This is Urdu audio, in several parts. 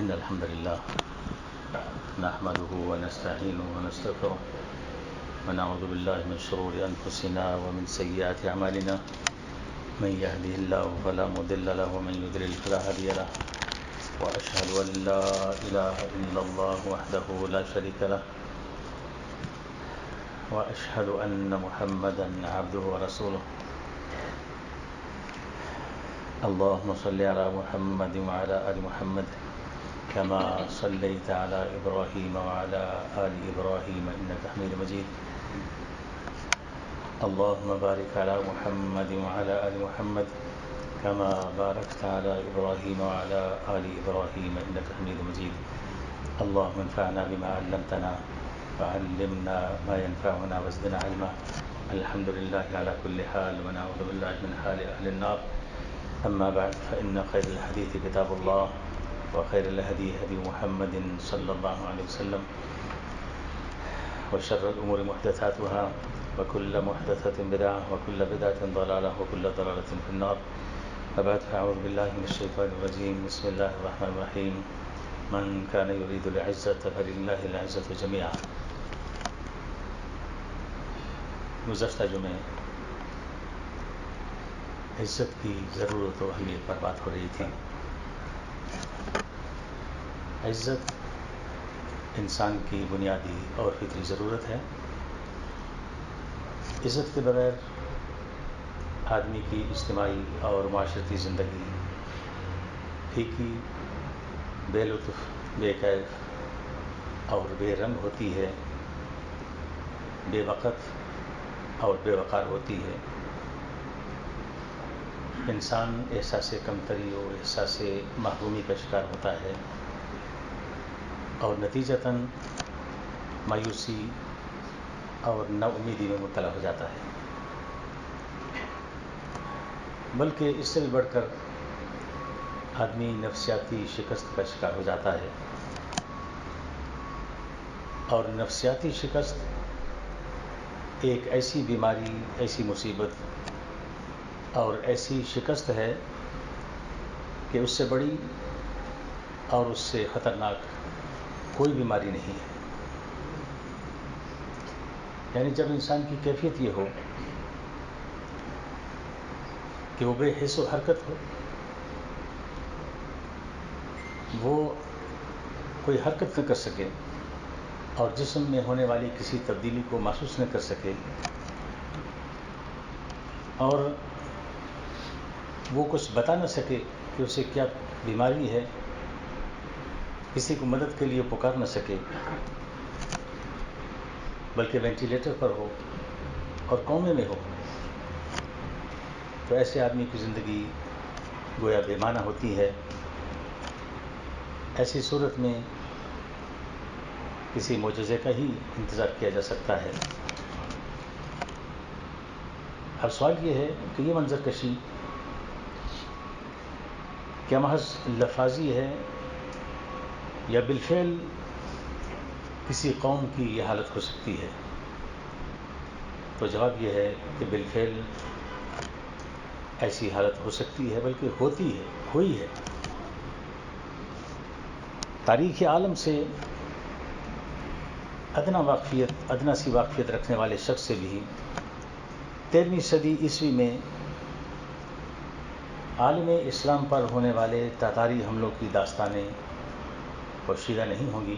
إن الحمد لله نحمده ونستعينه ونستغفره ونعوذ بالله من شرور أنفسنا ومن سيئات أعمالنا من يهده الله فلا مضل له ومن يضلل فلا هادي له وأشهد أن لا إله إلا الله وحده لا شريك له وأشهد أن محمدا عبده ورسوله اللهم صل على محمد وعلى آل محمد كما صليت على إبراهيم وعلى آل إبراهيم إنك حميد مجيد اللهم بارك على محمد وعلى آل محمد كما باركت على إبراهيم وعلى آل إبراهيم إنك حميد مجيد اللهم انفعنا بما علمتنا وعلمنا ما ينفعنا وزدنا علما الحمد لله على كل حال ونعوذ بالله من حال أهل النار أما بعد فإن خير الحديث كتاب الله وخير الهدي هدي محمد صلى الله عليه وسلم وشر الأمور محدثاتها وكل محدثة بدعة وكل بدعة ضلالة وكل ضلالة في النار وبعد فأعوذ بالله من الشيطان الرجيم بسم الله الرحمن الرحيم من كان يريد العزة فلله العزة جميعا. گزشتہ جمعے عزت کی ضرورت و اہمیت پر بات ہو رہی تھی. عزت انسان کی بنیادی اور فطری ضرورت ہے. عزت کے بغیر آدمی کی اجتماعی اور معاشرتی زندگی پھیکی، بے لطف، بے کیف اور بے رنگ ہوتی ہے، بے وقت اور بے وقار ہوتی ہے. انسان احساس کمتری و احساس محرومی کا شکار ہوتا ہے اور نتیجتاً مایوسی اور نا امیدی میں مبتلا ہو جاتا ہے. بلکہ اس سے بھی بڑھ کر آدمی نفسیاتی شکست کا شکار ہو جاتا ہے. اور نفسیاتی شکست ایک ایسی بیماری، ایسی مصیبت اور ایسی شکست ہے کہ اس سے بڑی اور اس سے خطرناک کوئی بیماری نہیں ہے. یعنی جب انسان کی کیفیت یہ ہو کہ وہ بے حس و حرکت ہو، وہ کوئی حرکت نہ کر سکے اور جسم میں ہونے والی کسی تبدیلی کو محسوس نہ کر سکے، اور وہ کچھ بتا نہ سکے کہ اسے کیا بیماری ہے، کسی کو مدد کے لیے پکار نہ سکے، بلکہ وینٹیلیٹر پر ہو اور کومے میں ہو، تو ایسے آدمی کی زندگی گویا بے معنی ہوتی ہے. ایسی صورت میں کسی معجزے کا ہی انتظار کیا جا سکتا ہے. اب سوال یہ ہے کہ یہ منظر کشی کیا محض لفاظی ہے یا بالفعل کسی قوم کی یہ حالت ہو سکتی ہے؟ تو جواب یہ ہے کہ بالفعل ایسی حالت ہو سکتی ہے، بلکہ ہوتی ہے، ہوئی ہے. تاریخ عالم سے ادنا سی واقفیت رکھنے والے شخص سے بھی 13ویں صدی عیسوی میں عالم اسلام پر ہونے والے تاتاری حملوں کی داستانیں پوشیدہ نہیں ہوں گی.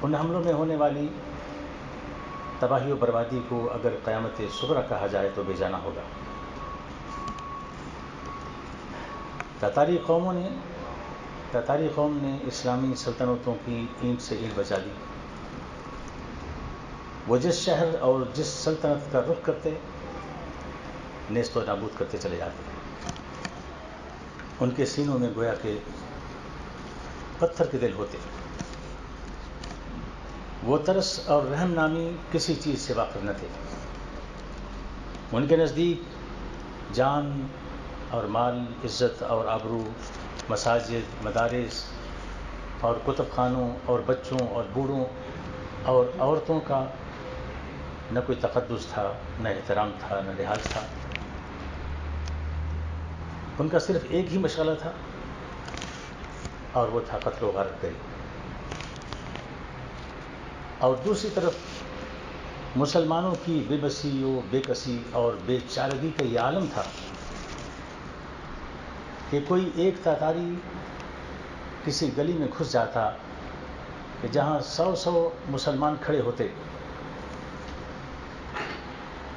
ان حملوں میں ہونے والی تباہی و بربادی کو اگر قیامت صغریٰ کہا جائے تو بے جانا ہوگا. تاتاری قوم نے اسلامی سلطنتوں کی اینٹ سے اینٹ بجا دی. وہ جس شہر اور جس سلطنت کا رخ کرتے نیست و نابود کرتے چلے جاتے. ان کے سینوں میں گویا کہ پتھر کے دل ہوتے. وہ ترس اور رحم نامی کسی چیز سے واقف نہ تھے. ان کے نزدیک جان اور مال، عزت اور آبرو، مساجد، مدارس اور کتب خانوں اور بچوں اور بوڑھوں اور عورتوں کا نہ کوئی تقدس تھا، نہ احترام تھا، نہ لحاظ تھا. ان کا صرف ایک ہی مشغلہ تھا اور وہ تھا قتل و غارت گری. اور دوسری طرف مسلمانوں کی بے بسی و بے کسی اور بے چارگی کا یہ عالم تھا کہ کوئی ایک تاتاری کسی گلی میں گھس جاتا کہ جہاں 100 مسلمان کھڑے ہوتے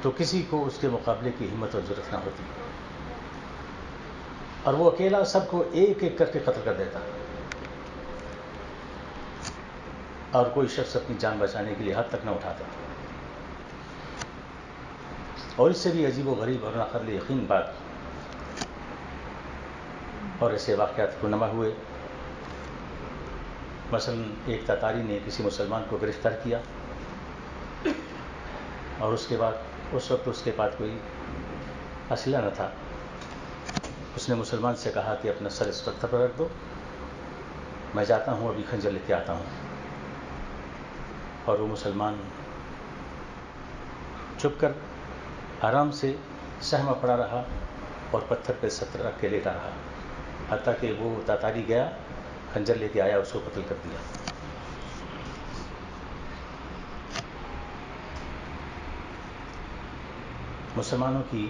تو کسی کو اس کے مقابلے کی ہمت اور جرأت نہ ہوتی، اور وہ اکیلا سب کو ایک ایک کر کے قتل کر دیتا، اور کوئی شخص اپنی جان بچانے کے لیے ہاتھ تک نہ اٹھاتا. اور اس سے بھی عجیب و غریب اور ناقابل یقین بات اور ایسے واقعات رونما ہوئے. مثلا ایک تاتاری نے کسی مسلمان کو گرفتار کیا، اور اس کے بعد اس وقت اس کے پاس کوئی اسلحہ نہ تھا. اس نے مسلمان سے کہا کہ اپنا سر اس پتھر پر رکھ دو، میں جاتا ہوں ابھی خنجر لے کے آتا ہوں. اور وہ مسلمان چپ کر آرام سے سہما پڑا رہا اور پتھر پہ سر رکھ کے لیٹا رہا، حتیٰ کہ وہ تاتاری گیا، خنجر لے کے آیا، اس کو قتل کر دیا. مسلمانوں کی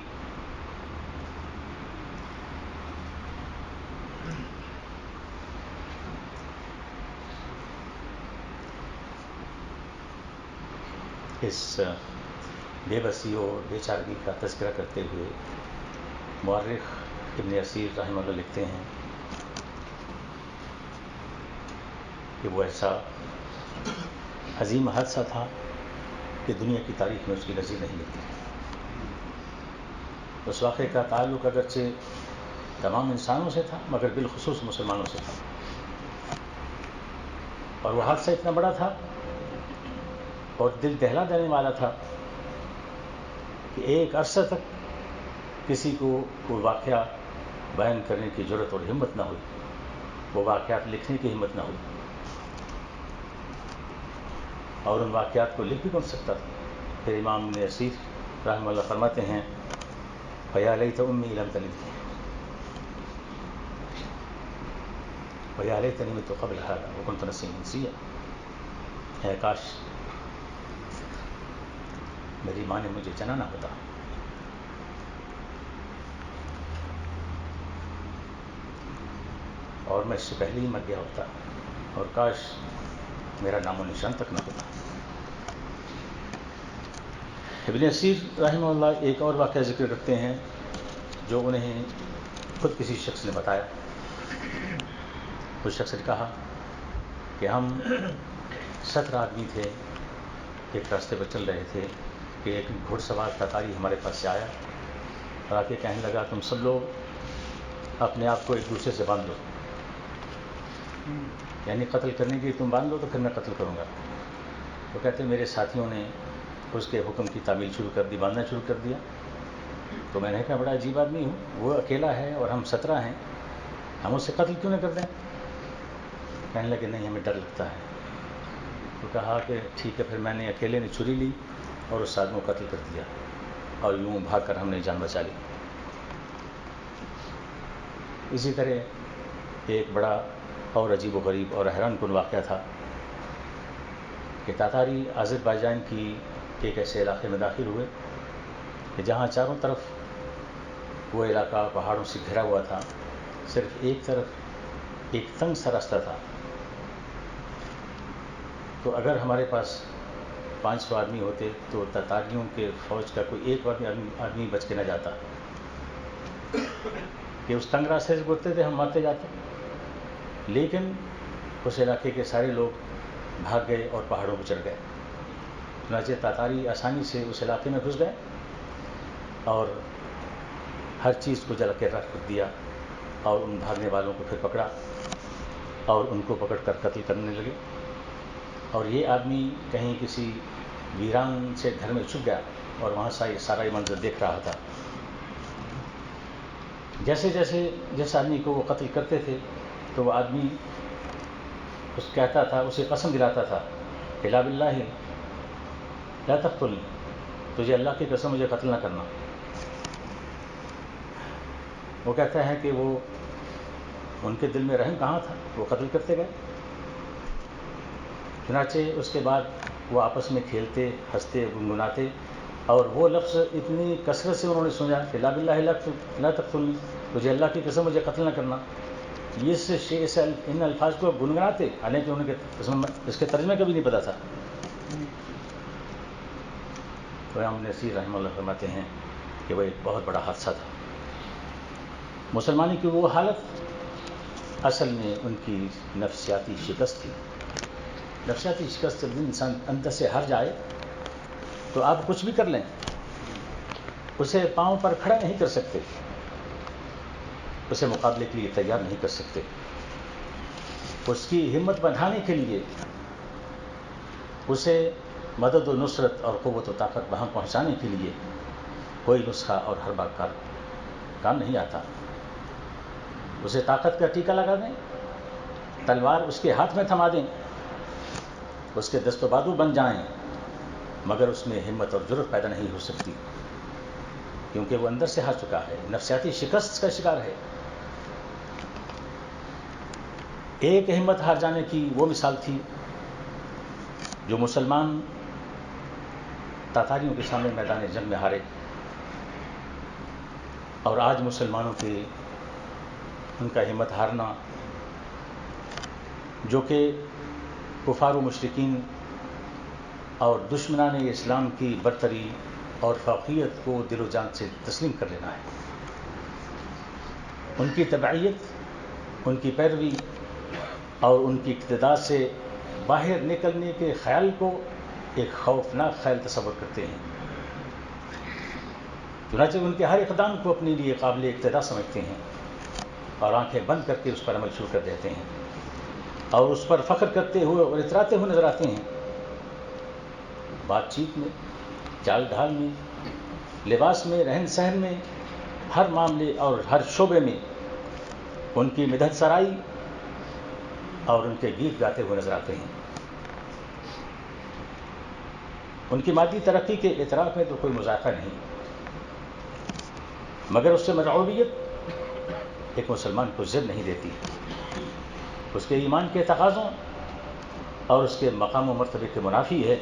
اس بے بسی اور بے چارگی کا تذکرہ کرتے ہوئے مورخ ابن اسیر رحمہ اللہ لکھتے ہیں کہ وہ ایسا عظیم حادثہ تھا کہ دنیا کی تاریخ میں اس کی نظیر نہیں ملتی. اس واقعے کا تعلق اگرچہ تمام انسانوں سے تھا مگر بالخصوص مسلمانوں سے تھا، اور وہ حادثہ اتنا بڑا تھا اور دل دہلا دینے والا تھا کہ ایک عرصہ تک کسی کو کوئی واقعہ بیان کرنے کی جرأت اور ہمت نہ ہوئی، وہ واقعات لکھنے کی ہمت نہ ہوئی، اور ان واقعات کو لکھ بھی کون سکتا تھا. پھر امام ابن اسیر رحمہ اللہ فرماتے ہیں فَيَا لَيْتَ أُمِّي لَمْ تَلِدْنِي وَيَا لَيْتَنِي مِتُّ قَبْلَ هَذَا وَكُنْتُ نَسِيًّا مَنسِيًّا. اے کاش میری ماں نے مجھے جنا نہ ہوتا، اور میں اس سے پہلے ہی مر گیا ہوتا، اور کاش میرا نام و نشان تک نہ ہوتا. ابن اسیر رحمہ اللہ ایک اور واقعہ ذکر کرتے ہیں جو انہیں خود کسی شخص نے بتایا. اس شخص نے کہا کہ ہم 17 آدمی تھے، ایک راستے پر چل رہے تھے کہ ایک گھڑ سوار تاتاری ہمارے پاس سے آیا اور آ کے کہنے لگا تم سب لوگ اپنے آپ کو ایک دوسرے سے باندھ لو، یعنی قتل کرنے کے لیے تم باندھ لو تو پھر میں قتل کروں گا. تو کہتے میرے ساتھیوں نے اس کے حکم کی تعمیل شروع کر دی، باندھنا شروع کر دیا. تو میں نے کہا بڑا عجیب آدمی ہوں، وہ اکیلا ہے اور ہم 17 ہیں، ہم اس سے قتل کیوں نہ کر دیں؟ کہنے لگے نہیں ہمیں ڈر لگتا ہے. تو کہا کہ ٹھیک ہے. پھر میں نے اکیلے نے چھری لی اور اس آدمی کو قتل کر دیا، اور یوں بھاگ کر ہم نے جان بچا لی. اسی طرح ایک بڑا اور عجیب و غریب اور حیران کن واقعہ تھا کہ تاتاری آذربائیجان کی ایک ایسے علاقے میں داخل ہوئے کہ جہاں چاروں طرف وہ علاقہ پہاڑوں سے گھرا ہوا تھا، صرف ایک طرف ایک تنگ سا راستہ تھا. تو اگر ہمارے پاس 500 آدمی ہوتے تو تاتاریوں کے فوج کا کوئی ایک آدمی بچ کے نہ جاتا کہ اس تنگ راستے سے گزرتے تھے، ہم مرتے جاتے. لیکن اس علاقے کے سارے لوگ بھاگ گئے اور پہاڑوں پہ چڑھ گئے. چنانچہ تاتاری آسانی سے اس علاقے میں گھس گئے اور ہر چیز کو جلا کے رکھ دیا، اور ان بھاگنے والوں کو پھر پکڑا اور ان کو پکڑ کر قتل کرنے لگے. اور یہ آدمی کہیں کسی ویران سے گھر میں چھپ گیا اور وہاں سارا یہ منظر دیکھ رہا تھا. جیسے جیسے جس آدمی کو وہ قتل کرتے تھے تو وہ آدمی اس کہتا تھا، اسے قسم دلاتا تھا کہ لا باللہ لا تقتلنی، تجھے اللہ کی قسم مجھے قتل نہ کرنا. وہ کہتا ہے کہ وہ ان کے دل میں رحم کہاں تھا؟ وہ قتل کرتے گئے. چنانچہ اس کے بعد وہ آپس میں کھیلتے ہنستے گنگناتے، اور وہ لفظ اتنی کثرت سے انہوں نے سنا کہ لا باللہ لا تقتلنی، مجھے اللہ کی قسم مجھے قتل نہ کرنا. ان الفاظ کو گنگناتے، حالانکہ ان کے اس کے ترجمے کا بھی نہیں پتا تھا. تو امام نصیر رحمہ اللہ فرماتے ہیں کہ وہ ایک بہت بڑا حادثہ تھا. مسلمانی کی وہ حالت اصل میں ان کی نفسیاتی شکست تھی. نفسیاتی شکست جب انسان اندر سے ہار جائے تو آپ کچھ بھی کر لیں اسے پاؤں پر کھڑا نہیں کر سکتے، اسے مقابلے کے لیے تیار نہیں کر سکتے. اس کی ہمت بڑھانے کے لیے، اسے مدد و نصرت اور قوت و طاقت وہاں پہنچانے کے لیے کوئی نسخہ اور حربہ کام نہیں آتا. اسے طاقت کا ٹیکہ لگا دیں، تلوار اس کے ہاتھ میں تھما دیں، اس کے دست و بازو بن جائیں، مگر اس میں ہمت اور جرأت پیدا نہیں ہو سکتی، کیونکہ وہ اندر سے ہار چکا ہے، نفسیاتی شکست کا شکار ہے. ایک ہمت ہار جانے کی وہ مثال تھی جو مسلمان تاتاریوں کے سامنے میدان جنگ میں ہارے، اور آج مسلمانوں کے ان کا ہمت ہارنا، جو کہ کفار و مشرکین اور دشمنان اسلام کی برتری اور فوقیت کو دل و جان سے تسلیم کر لینا ہے. ان کی تبعیت، ان کی پیروی اور ان کی اقتداء سے باہر نکلنے کے خیال کو ایک خوفناک خیال تصور کرتے ہیں. چنانچہ ان کے ہر اقدام کو اپنے لیے قابل اقتداء سمجھتے ہیں اور آنکھیں بند کر کے اس پر عمل شروع کر دیتے ہیں اور اس پر فخر کرتے ہوئے اور اتراتے ہوئے نظر آتے ہیں. بات چیت میں، چال ڈھال میں، لباس میں، رہن سہن میں، ہر معاملے اور ہر شعبے میں ان کی مدحت سرائی اور ان کے گیت گاتے ہوئے نظر آتے ہیں. ان کی مادی ترقی کے اعتراف میں تو کوئی مذاکرہ نہیں، مگر اس سے مرعوبیت ایک مسلمان کو زد نہیں دیتی. اس کے ایمان کے تقاضوں اور اس کے مقام و مرتبے کے منافی ہے.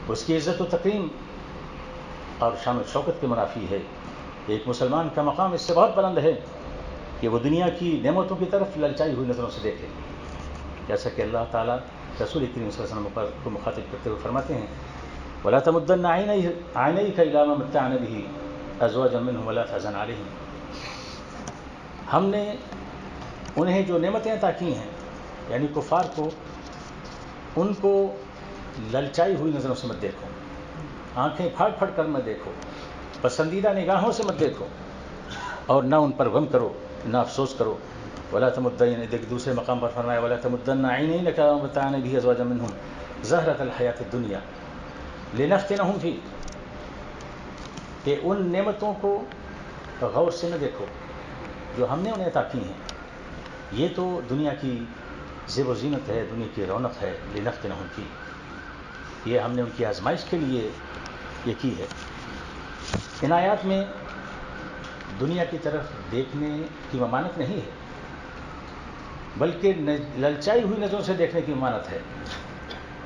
اس کی عزت و تکریم اور شان و شوکت کے منافی ہے. ایک مسلمان کا مقام اس سے بہت بلند ہے کہ وہ دنیا کی نعمتوں کی طرف للچائی ہوئی نظروں سے دیکھے، جیسا کہ اللہ تعالیٰ رسول کریم صلی اللہ علیہ وسلم کو مخاطب کرتے ہوئے فرماتے ہیں وَلَا تَمُدَّنَّ عَيْنَيْكَ إِلَىٰ مَا مَتَّعْنَا بِهِ أَزْوَاجًا مِّنْهُمْ وَلَا تَحْزَنْ عَلَيْهِمْ. ہم نے انہیں جو نعمتیں عطا کی ہیں، یعنی کفار کو، ان کو للچائی ہوئی نظروں سے مت دیکھو، آنکھیں پھاڑ پھاڑ کر مت دیکھو، پسندیدہ نگاہوں سے مت دیکھو، اور نہ ان پر غم کرو، نہ افسوس کرو. ولا تمدن، دوسرے مقام پر فرمایا ولا تمدن عینیک علی ما متعنا به ازواجا منهم زہرۃ الحیات الدنیا لنفتنهم فیہ، کہ ان نعمتوں کو غور سے نہ دیکھو جو ہم نے انہیں عطا کی ہیں. یہ تو دنیا کی زیب و زینت ہے، دنیا کی رونق ہے. لنفتنهم فیہ، یہ ہم نے ان کی آزمائش کے لیے یہ کی ہے. ان آیات میں دنیا کی طرف دیکھنے کی ممانعت نہیں ہے، بلکہ للچائی ہوئی نظروں سے دیکھنے کی ممانعت ہے.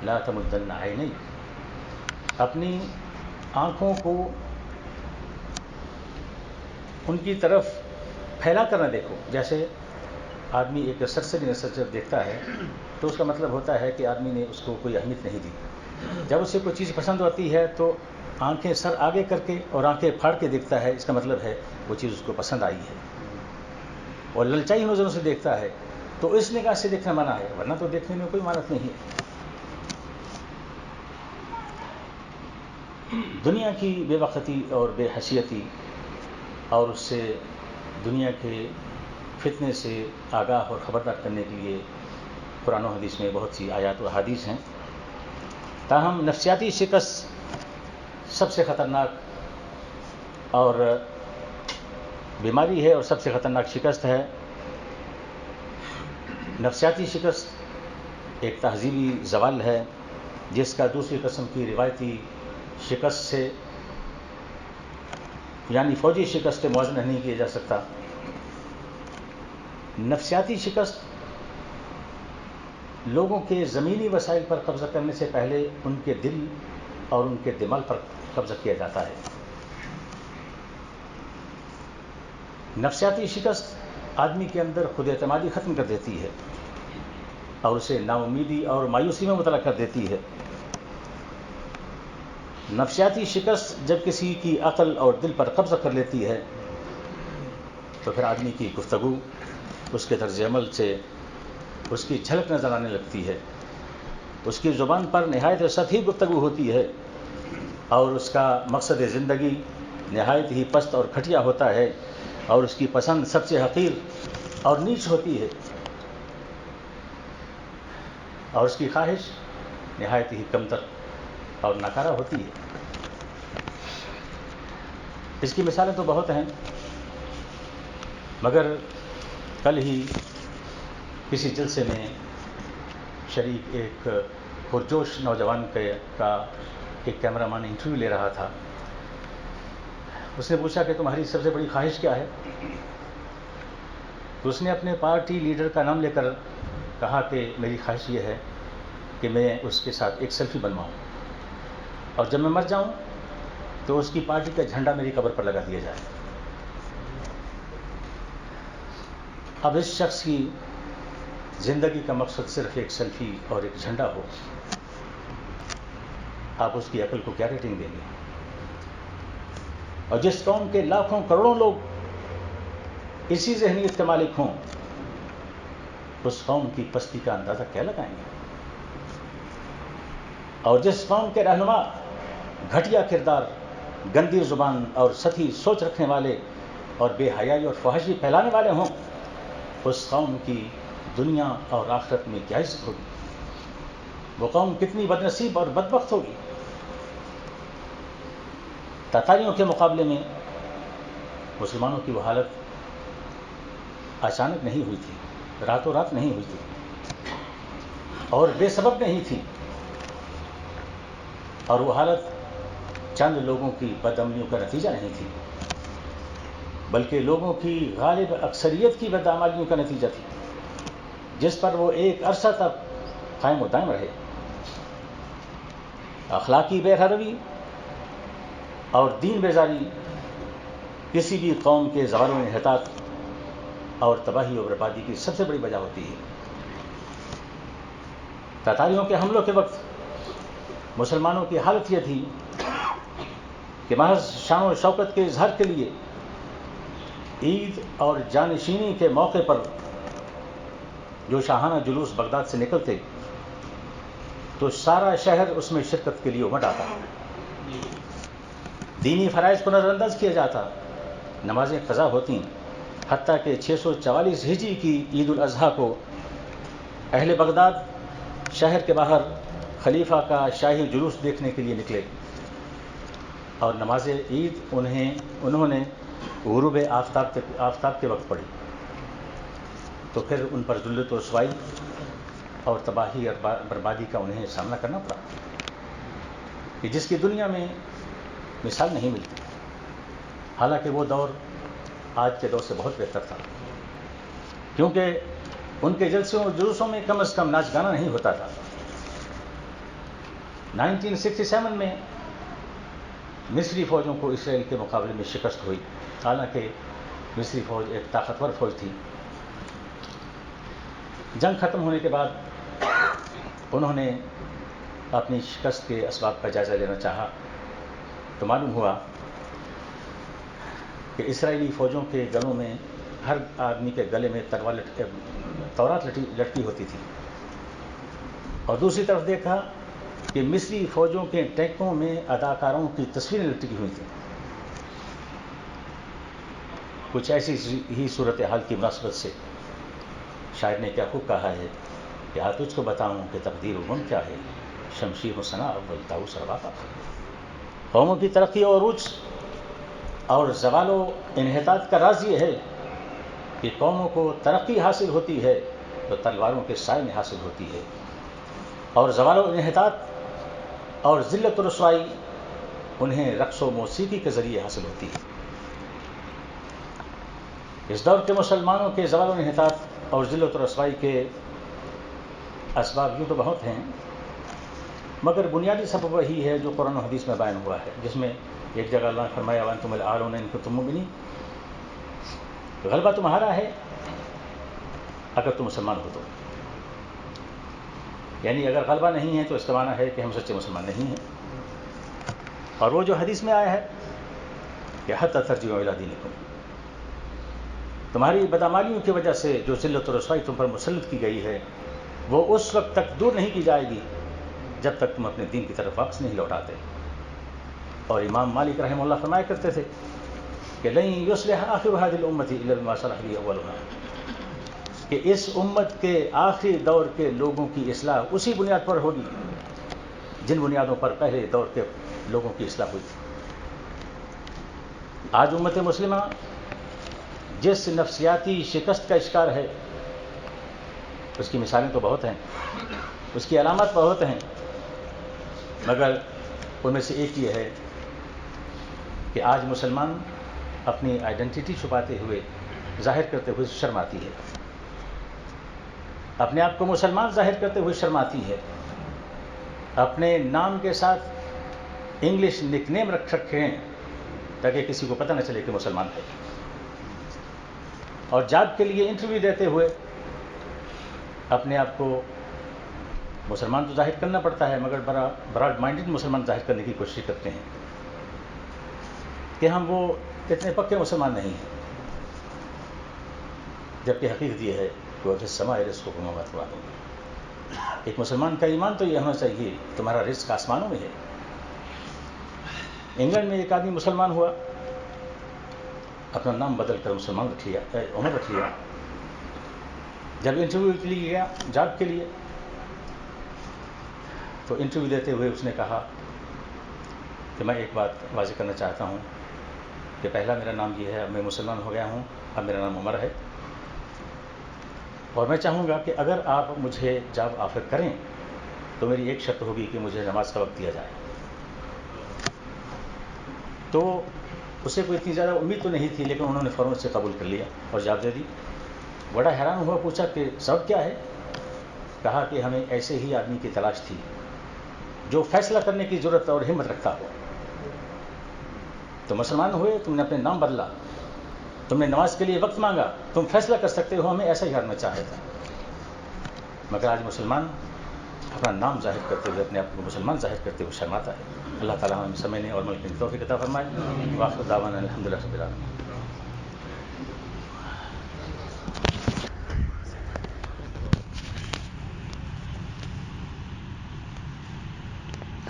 لا تمدن عینیک، اپنی آنکھوں کو ان کی طرف پھیلا کر نہ دیکھو. جیسے آدمی ایک سرسری نظر جب دیکھتا ہے تو اس کا مطلب ہوتا ہے کہ آدمی نے اس کو کوئی اہمیت نہیں دی. جب اسے کوئی چیز پسند ہوتی ہے تو آنکھیں سر آگے کر کے اور آنکھیں پھاڑ کے دیکھتا ہے، اس کا مطلب ہے وہ چیز اس کو پسند آئی ہے. اور للچائی نظروں سے دیکھتا ہے تو اس نگاہ سے دیکھنا منع ہے، ورنہ تو دیکھنے میں کوئی مانت نہیں ہے. دنیا کی بے وقتی اور بے حیثیتی اور اس سے دنیا کے فتنے سے آگاہ اور خبردار کرنے کے لیے قرآن و حدیث میں بہت سی آیات و احادیث ہیں. تاہم نفسیاتی شکست سب سے خطرناک اور بیماری ہے اور سب سے خطرناک شکست ہے. نفسیاتی شکست ایک تہذیبی زوال ہے جس کا دوسری قسم کی روایتی شکست سے، یعنی فوجی شکست سے موازنہ نہیں کیا جا سکتا. نفسیاتی شکست لوگوں کے زمینی وسائل پر قبضہ کرنے سے پہلے ان کے دل اور ان کے دماغ پر قبضہ کیا جاتا ہے. نفسیاتی شکست آدمی کے اندر خود اعتمادی ختم کر دیتی ہے اور اسے ناامیدی اور مایوسی میں مبتلا کر دیتی ہے. نفسیاتی شکست جب کسی کی عقل اور دل پر قبضہ کر لیتی ہے تو پھر آدمی کی گفتگو، اس کے طرز عمل سے اس کی جھلک نظر آنے لگتی ہے. اس کی زبان پر نہایت سطحی گفتگو ہوتی ہے اور اس کا مقصد زندگی نہایت ہی پست اور گھٹیا ہوتا ہے اور اس کی پسند سب سے حقیر اور نیچ ہوتی ہے اور اس کی خواہش نہایت ہی کمتر اور ناکارہ ہوتی ہے. اس کی مثالیں تو بہت ہیں، مگر کل ہی کسی جلسے میں شریک ایک پرجوش نوجوان کا ایک کیمرہ مین انٹرویو لے رہا تھا. اس نے پوچھا کہ تمہاری سب سے بڑی خواہش کیا ہے؟ تو اس نے اپنے پارٹی لیڈر کا نام لے کر کہا کہ میری خواہش یہ ہے کہ میں اس کے ساتھ ایک سیلفی بنواؤں اور جب میں مر جاؤں تو اس کی پارٹی کا جھنڈا میری قبر پر لگا دیا جائے. اب اس شخص کی زندگی کا مقصد صرف ایک سیلفی اور ایک جھنڈا ہو، آپ اس کی عقل کو کیا ریٹنگ دیں گے؟ اور جس قوم کے لاکھوں کروڑوں لوگ اسی ذہنیت کے مالک ہوں، اس قوم کی پستی کا اندازہ کیا لگائیں گے؟ اور جس قوم کے رہنما گھٹیا کردار، گندی زبان اور سطحی سوچ رکھنے والے اور بے حیائی اور فحاشی پھیلانے والے ہوں، اس قوم کی دنیا اور آخرت میں کیا عزت ہوگی؟ وہ قوم کتنی بدنصیب اور بدبخت ہوگی. تاتاریوں کے مقابلے میں مسلمانوں کی وہ حالت اچانک نہیں ہوئی تھی، راتوں رات نہیں ہوئی تھی اور بے سبب نہیں تھی، اور وہ حالت چند لوگوں کی بدعملیوں کا نتیجہ نہیں تھی، بلکہ لوگوں کی غالب اکثریت کی بدعملیوں کا نتیجہ تھی، جس پر وہ ایک عرصہ تک قائم و دائم رہے. اخلاقی بے روی اور دین بیزاری کسی بھی قوم کے زوال و انحطاط اور تباہی و بربادی کی سب سے بڑی وجہ ہوتی ہے. تاتاریوں کے حملوں کے وقت مسلمانوں کی حالت یہ تھی کہ محض شان و شوکت کے اظہار کے لیے عید اور جانشینی کے موقع پر جو شاہانہ جلوس بغداد سے نکلتے تو سارا شہر اس میں شرکت کے لیے امٹ آتا. دینی فرائض کو نظر انداز کیا جاتا، نمازیں قضا ہوتیں، حتیٰ کہ 644 ہجری کی عید الاضحیٰ کو اہل بغداد شہر کے باہر خلیفہ کا شاہی جلوس دیکھنے کے لیے نکلے اور نماز عید انہوں نے غروب آفتاب کے وقت پڑھی، تو پھر ان پر ذلت و رسوائی اور تباہی اور بربادی کا انہیں سامنا کرنا پڑا کہ جس کی دنیا میں مثال نہیں ملتی. حالانکہ وہ دور آج کے دور سے بہت بہتر تھا، کیونکہ ان کے جلسوں اور جلوسوں میں کم از کم ناچ گانا نہیں ہوتا تھا. 1967 میں مصری فوجوں کو اسرائیل کے مقابلے میں شکست ہوئی، حالانکہ مصری فوج ایک طاقتور فوج تھی. جنگ ختم ہونے کے بعد انہوں نے اپنی شکست کے اسباب کا جائزہ لینا چاہا تو معلوم ہوا کہ اسرائیلی فوجوں کے گلوں میں ہر آدمی کے گلے میں تورات لٹکی ہوتی تھی، اور دوسری طرف دیکھا کہ مصری فوجوں کے ٹینکوں میں اداکاروں کی تصویریں لٹکی ہوئی تھیں. کچھ ایسی ہی صورتحال کی مناسبت سے شاعر نے کیا خوب کہا ہے کہ آج تجھ کو بتاؤں کہ تقدیر و غم کیا ہے، شمشیر و ثنا اول طاؤس رباقہ. قوموں کی ترقی اور عروج اور زوال و انحطاط کا راز یہ ہے کہ قوموں کو ترقی حاصل ہوتی ہے تو تلواروں کے سائے میں حاصل ہوتی ہے، اور زوال و انحطاط اور ذلت و رسوائی انہیں رقص و موسیقی کے ذریعے حاصل ہوتی ہے. اس دور کے مسلمانوں کے زوال و انحطاط اور ذلت و رسوائی کے اسباب یوں تو بہت ہیں، مگر بنیادی سبب وہی ہے جو قرآن و حدیث میں بیان ہوا ہے، جس میں ایک جگہ اللہ نے فرمایا وَأَنْتُمُ الْأَعْلَوْنَ إِن كُنتُم مُؤْمِنِينَ، غلبہ تمہارا ہے اگر تم مسلمان ہو تو، یعنی اگر غلبہ نہیں ہے تو اس کا معنی ہے کہ ہم سچے مسلمان نہیں ہیں۔ اور وہ جو حدیث میں آیا ہے کہ حَتَّى تَرْجِعُوا إِلَىٰ دِينِكُمْ، تمہاری بدعمالیوں کی وجہ سے جو ذلت و رسوائی تم پر مسلط کی گئی ہے وہ اس وقت تک دور نہیں کی جائے گی جب تک تم اپنے دین کی طرف واپس نہیں لوٹاتے۔ اور امام مالک رحمہ اللہ فرمایا کرتے تھے کہ لن یصلح آخر هذه الامة الا بما صلح به اولها، کہ اس امت کے آخری دور کے لوگوں کی اصلاح اسی بنیاد پر ہوگی جن بنیادوں پر پہلے دور کے لوگوں کی اصلاح ہوئی۔ آج امت مسلمہ جس نفسیاتی شکست کا شکار ہے اس کی مثالیں تو بہت ہیں، اس کی علامات بہت ہیں، مگر ان میں سے ایک یہ ہے کہ آج مسلمان اپنی آئیڈینٹی چھپاتے ہوئے، ظاہر کرتے ہوئے شرماتی ہے، اپنے آپ کو مسلمان ظاہر کرتے ہوئے شرماتی ہے، اپنے نام کے ساتھ انگلش نک نیم رکھ رکھے ہیں تاکہ کسی کو پتہ نہ چلے کہ مسلمان ہے، اور جاب کے لیے انٹرویو دیتے ہوئے اپنے آپ کو مسلمان تو ظاہر کرنا پڑتا ہے مگر براڈ مائنڈڈ مسلمان ظاہر کرنے کی کوشش کرتے ہیں کہ ہم وہ اتنے پکے مسلمان نہیں ہیں، جبکہ حقیقت یہ ہے کہ وہ السماء رزقکم وما توعدون۔ ایک مسلمان کا ایمان تو یہ ہونا چاہیے تمہارا رزق آسمانوں میں ہے۔ انگلینڈ میں ایک آدمی مسلمان ہوا، اپنا نام بدل کر مسلمان رکھ لیا، عمر رکھ لیا۔ جب انٹرویو کے لیے گیا جاب کے لیے تو انٹرویو دیتے ہوئے اس نے کہا کہ میں ایک بات واضح کرنا چاہتا ہوں کہ پہلا میرا نام یہ ہے، اب میں مسلمان ہو گیا ہوں، اب میرا نام عمر ہے، اور میں چاہوں گا کہ اگر آپ مجھے جاب آفر کریں تو میری ایک شرط ہوگی کہ مجھے نماز کا وقت دیا جائے۔ تو اسے کوئی اتنی زیادہ امید تو نہیں تھی لیکن انہوں نے فوراً سے قبول کر لیا اور جاب دے دی۔ بڑا حیران ہوا، پوچھا کہ سبب کیا ہے؟ کہا کہ ہمیں ایسے ہی آدمی کی تلاش تھی جو فیصلہ کرنے کی ضرورت اور ہمت رکھتا ہو۔ تو مسلمان ہوئے، تم نے اپنے نام بدلا، تم نے نماز کے لیے وقت مانگا، تم فیصلہ کر سکتے ہو، ہمیں ایسا ہی کرنا چاہے تھا۔ مگر آج مسلمان اپنا نام ظاہر کرتے ہوئے، اپنے آپ کو مسلمان ظاہر کرتے ہوئے شرماتا ہے۔ اللہ تعالیٰ ہمیں سمجھنے اور عمل کرنے کی توفیق عطا فرمائے۔ وآخر دعوانا الحمدللہ رب العالمین۔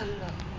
اللہ